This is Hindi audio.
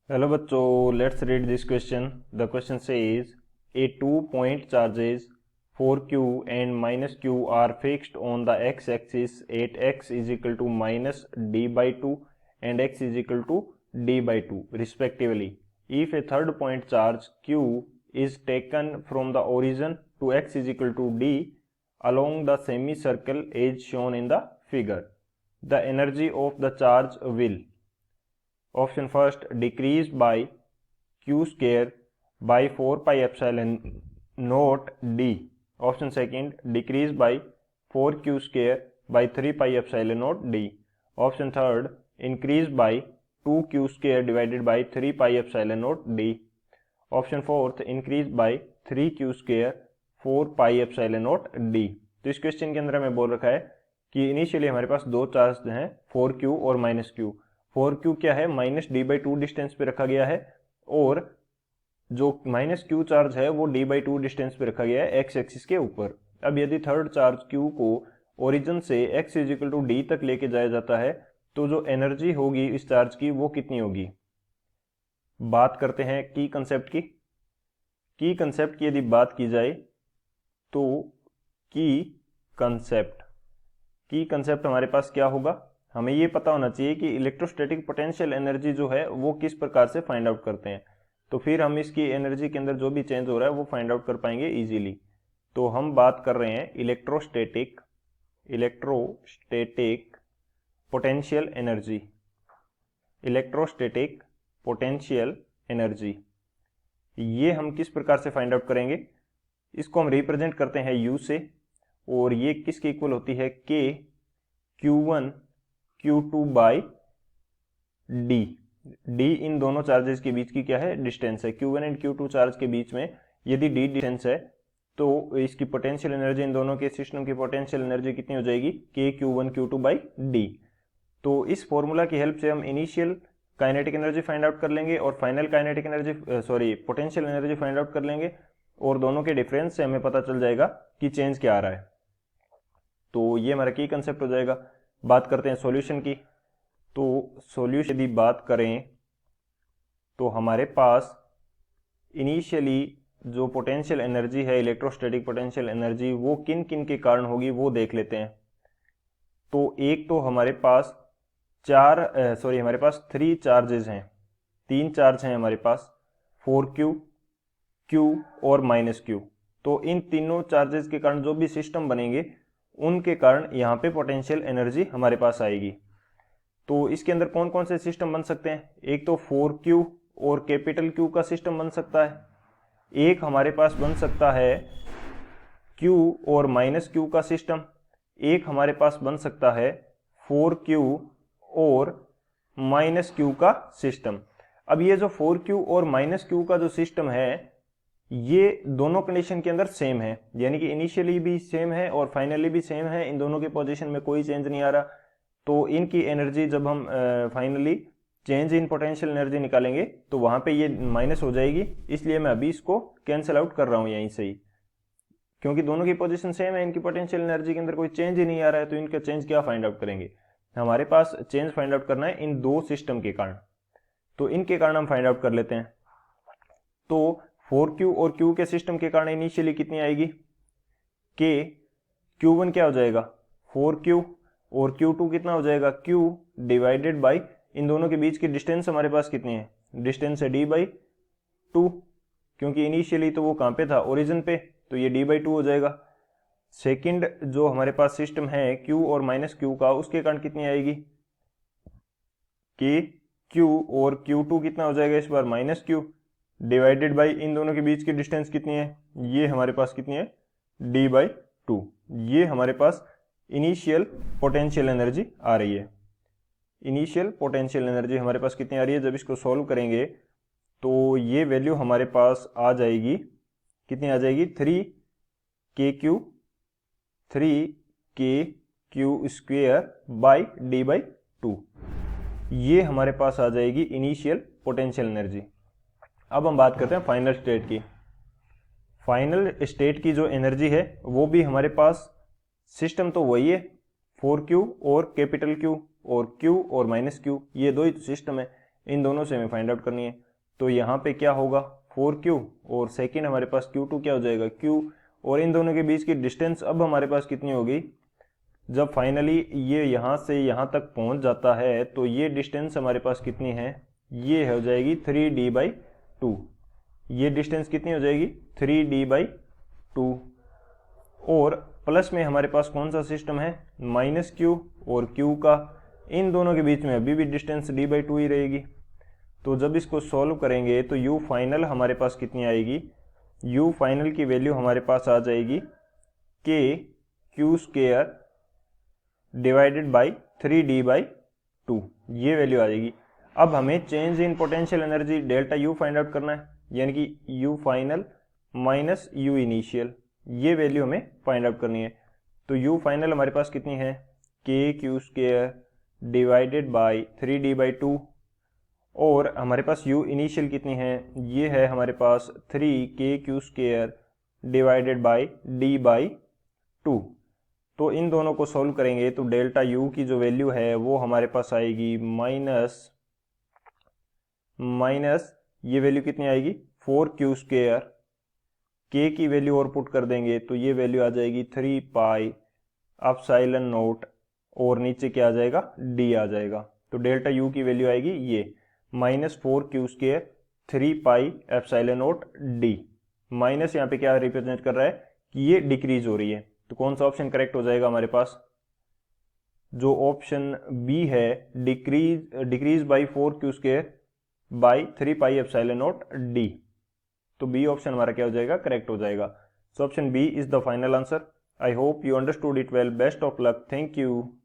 हेलो बच्चों, let's read this question. The question says A 2 point charges 4q and minus q are fixed on the x-axis at x is equal to minus d by 2 and x is equal to d by 2 respectively. If a third point charge q is taken from the origin to x is equal to d along the semicircle as shown in the figure, the energy of the charge will: option first, decrease by q square by 4 pi epsilon naught d. Option second, decrease by 4q square by 3 pi epsilon naught d. Option third, increase by 2q square divided by 3 pi epsilon naught d. Option fourth, increase by 3q square 4 pi epsilon not d. तो इस क्वेश्चन के अंदर हमें बोल रखा है कि इनिशियली हमारे पास दो चार्ज हैं 4q और -q. 4q क्या है, -d/2 डिस्टेंस पे रखा गया है और जो -q चार्ज है वो d/2 डिस्टेंस पे रखा गया है x एक्सिस के ऊपर. अब यदि थर्ड चार्ज q को ओरिजिन से x is equal to d तक लेके जाया जाता है तो जो एनर्जी होगी इस चार्ज की वो कितनी होगी. बात करते हैं की कंसेप्ट की. की कंसेप्ट की यदि बात की जाए तो की कंसेप्ट हमारे पास क्या होगा, हमें ये पता होना चाहिए कि इलेक्ट्रोस्टैटिक पोटेंशियल एनर्जी जो है वो किस प्रकार से फाइंड आउट करते हैं. तो फिर हम इसकी एनर्जी के अंदर जो भी चेंज हो रहा है वो फाइंड आउट कर पाएंगे इजीली. तो हम बात कर रहे हैं electrostatic potential energy. Electrostatic potential energy ये हम किस प्रकार से फाइंड आउट करेंगे, इसको हम रिप्रेजेंट करते हैं U से और ये किसके इक्वल होती है K Q1 Q2 by D. D इन दोनों चार्जेस के बीच की क्या है, डिस्टेंस है. Q1 एंड Q2 चार्ज के बीच में यदि D डिस्टेंस है तो इसकी पोटेंशियल एनर्जी, इन दोनों के सिस्टम की पोटेंशियल एनर्जी कितनी हो जाएगी, K Q1 Q2 by D. तो इस फॉर्मूला की हेल्प से हम initial kinetic energy find out कर लेंगे और final kinetic energy potential energy find out कर लेंगे और दोनों के डिफरेंस से हमें पता चल जाएगा कि चेंज क्या आ रहा है. तो ये हमारा की कंसेप्ट हो जाएगा. बात करते हैं सॉल्यूशन की. तो सॉल्यूशन यदि बात करें तो हमारे पास इनिशियली जो पोटेंशियल एनर्जी है, इलेक्ट्रोस्टैटिक पोटेंशियल एनर्जी, वो किन किन के कारण होगी वो देख लेते हैं. तो एक तो हमारे पास हमारे पास 3 चार्जेस हैं, 3 चार्ज हैं हमारे पास, 4q, q और -q. तो इन तीनों चार्जेस के कारण जो भी सिस्टम बनेंगे उनके कारण यहाँ पे पोटेंशियल एनर्जी हमारे पास आएगी. तो इसके अंदर कौन कौन से सिस्टम बन सकते हैं, एक तो 4q और कैपिटल Q का सिस्टम बन सकता है. एक हमारे पास बन सकता है q और -q का सिस्टम. एक हमारे पास बन सकता है 4q और -q का सिस्टम. अब ये जो 4q और -q का जो सिस्टम है ये दोनों कंडीशन के अंदर सेम है, यानी कि इनिशियली भी सेम है और फाइनली भी सेम है. इन दोनों के पोजीशन में कोई चेंज नहीं आ रहा. तो इनकी एनर्जी जब हम finally change in potential energy निकालेंगे तो वहां पे ये माइनस हो जाएगी. इसलिए मैं अभी इसको कैंसिल आउट कर रहा हूं यहीं से ही, क्योंकि दोनों की पोजीशन सेम है, इनकी पोटेंशियल एनर्जी के अंदर कोई चेंज ही नहीं आ रहा है. तो इनका चेंज क्या फाइंड आउट करेंगे, हमारे पास चेंज फाइंड आउट करना है इन दो सिस्टम के कारण. तो इनके कारण हम फाइंड आउट कर लेते हैं. तो 4q और q के सिस्टम के कारण इनिशियली कितनी आएगी, k q1 क्या हो जाएगा 4q और q2 कितना हो जाएगा q डिवाइडेड बाई, इन दोनों के बीच की डिस्टेंस हमारे पास कितनी है, डिस्टेंस है d/2, क्योंकि इनिशियली तो वो कहाँ पे था, ओरिजिन पे, तो ये d/2 हो जाएगा. सेकंड जो हमारे पास सिस्टम है q और -q का, उसके कारण कितनी आएगी, k q और q2 कितना हो जाएगा इस बार -q डिवाइडेड बाई, इन दोनों के बीच की डिस्टेंस कितनी है, ये हमारे पास कितनी है d/2. ये हमारे पास इनिशियल पोटेंशियल एनर्जी आ रही है. इनिशियल पोटेंशियल एनर्जी हमारे पास कितनी आ रही है, जब इसको सॉल्व करेंगे तो ये वैल्यू हमारे पास आ जाएगी, कितनी आ जाएगी 3kq स्क्वेयर बाई d/2. ये हमारे पास आ जाएगी इनिशियल पोटेंशियल एनर्जी. अब हम बात करते हैं फाइनल स्टेट की. फाइनल स्टेट की जो एनर्जी है वो भी हमारे पास सिस्टम तो वही है, 4q और कैपिटल Q और q और -q, ये दो ही सिस्टम है. इन दोनों से हमें फाइंड आउट करनी है। तो यहाँ पे क्या होगा 4Q और सेकेंड हमारे पास Q2 क्या हो जाएगा Q, और इन दोनों के बीच की डिस्टेंस अब हमारे पास कितनी होगी, जब फाइनली ये यहाँ से यहाँ तक पहुँच जाता है तो ये डिस्टेंस हमारे पास कितनी है, ये हो जाएगी 3D/2। ये डिस्टेंस कितनी हो जाएगी 3D/2। और प्लस में हमारे पास कौन सा सिस्टम है -Q और Q का, इन दोनों के बीच में अभी भी डिस्टेंस D/2 ही रहेगी। तो जब इसको सॉल्व करेंगे तो U फाइनल हमारे पास कितनी आएगी, U फाइनल की वैल्यू हमारे पास आ जाएगी KQ² डिवाइडेड बाई 3D/2, ये वैल्यू आ जाएगी। अब हमें change in potential energy delta U find out करना है, यानी कि U final minus U initial, ये वैल्यू हमें फाइंड आउट करनी है। तो U फाइनल हमारे पास कितनी है KQ² डिवाइडेड बाई 3D/2, और हमारे पास U इनिशियल कितनी है, ये है हमारे पास 3KQ² डिवाइडेड बाई D/2। तो इन दोनों को सॉल्व करेंगे तो डेल्टा U की जो वैल्यू है वो हमारे पास आएगी माइनस ये वैल्यू कितनी आएगी 4Q², K की वैल्यू और पुट कर देंगे तो ये वैल्यू आ जाएगी 3πε0, और नीचे क्या आ जाएगा D आ जाएगा। तो डेल्टा U की वैल्यू आएगी ये -4Q², 3πε0D। माइनस यहाँ पे क्या रिप्रेजेंट कर रहा है कि ये डिक्रीज हो रही है। तो कौन सा ऑप्शन करेक्ट हो जाएगा हमारे पास, जो ऑप्शन बी है decrease by 4Q² by 3πε0D। तो बी ऑप्शन हमारा क्या हो जाएगा, करेक्ट हो जाएगा। So option B is the final answer. I hope you understood it well. Best of luck. Thank you.